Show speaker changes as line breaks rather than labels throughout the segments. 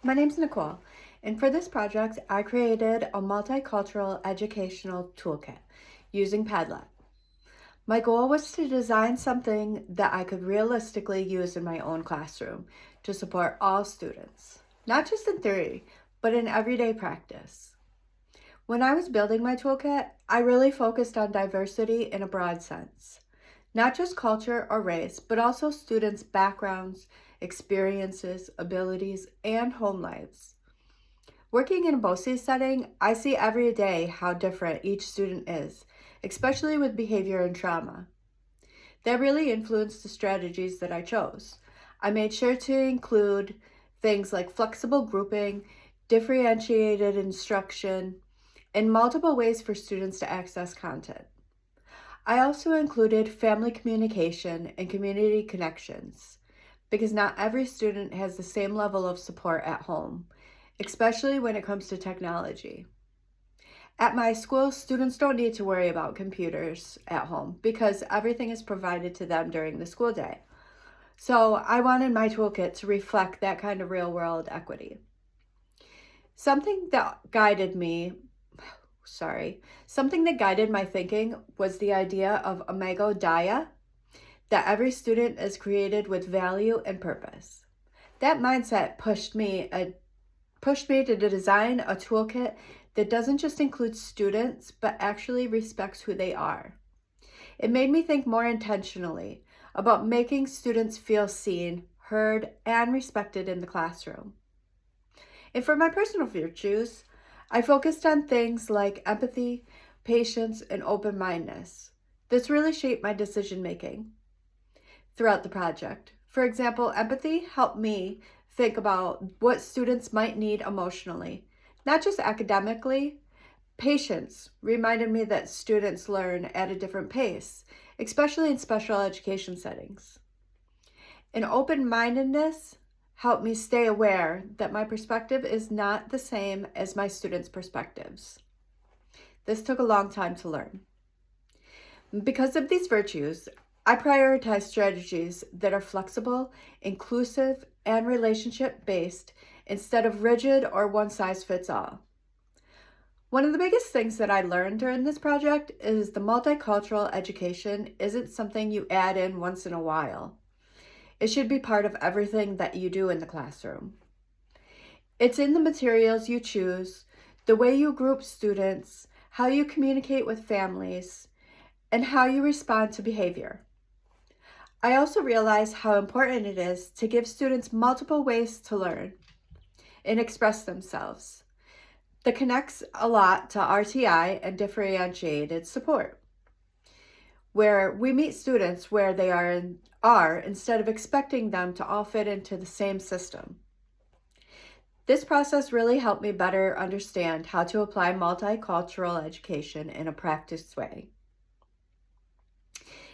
My name's Nicole, and for this project, I created a multicultural educational toolkit using Padlet. My goal was to design something that I could realistically use in my own classroom to support all students, not just in theory, but in everyday practice. When I was building my toolkit, I really focused on diversity in a broad sense. Not just culture or race, but also students' backgrounds, experiences, abilities, and home lives. Working in a BOCES setting, I see every day how different each student is, especially with behavior and trauma. That really influenced the strategies that I chose. I made sure to include things like flexible grouping, differentiated instruction, and multiple ways for students to access content. I also included family communication and community connections because not every student has the same level of support at home, especially when it comes to technology. At my school, students don't need to worry about computers at home because everything is provided to them during the school day. So I wanted my toolkit to reflect that kind of real-world equity. Something that guided my thinking was the idea of Imago Dei, that every student is created with value and purpose. That mindset pushed me to design a toolkit that doesn't just include students, but actually respects who they are. It made me think more intentionally about making students feel seen, heard, and respected in the classroom. And for my personal virtues, I focused on things like empathy, patience, and open-mindedness. This really shaped my decision-making throughout the project. For example, empathy helped me think about what students might need emotionally, not just academically. Patience reminded me that students learn at a different pace, especially in special education settings. And open-mindedness helped me stay aware that my perspective is not the same as my students' perspectives. This took a long time to learn. Because of these virtues, I prioritize strategies that are flexible, inclusive, and relationship-based instead of rigid or one-size-fits-all. One of the biggest things that I learned during this project is the multicultural education isn't something you add in once in a while. It should be part of everything that you do in the classroom. It's in the materials you choose, the way you group students, how you communicate with families, and how you respond to behavior. I also realize how important it is to give students multiple ways to learn and express themselves. That connects a lot to RTI and differentiated support, where we meet students where they are instead of expecting them to all fit into the same system. This process really helped me better understand how to apply multicultural education in a practiced way.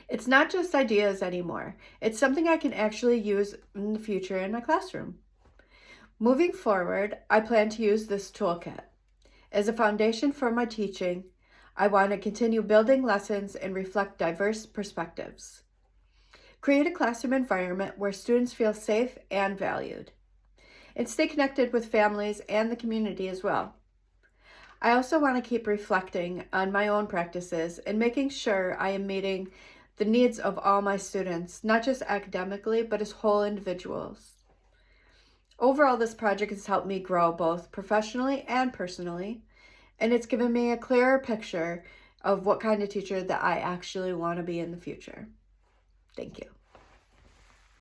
It's not just ideas anymore. It's something I can actually use in the future in my classroom. Moving forward, I plan to use this toolkit as a foundation for my teaching. I want to continue building lessons and reflect diverse perspectives. Create a classroom environment where students feel safe and valued, and stay connected with families and the community as well. I also want to keep reflecting on my own practices and making sure I am meeting the needs of all my students, not just academically, but as whole individuals. Overall, this project has helped me grow both professionally and personally, and it's given me a clearer picture of what kind of teacher that I actually want to be in the future. Thank you.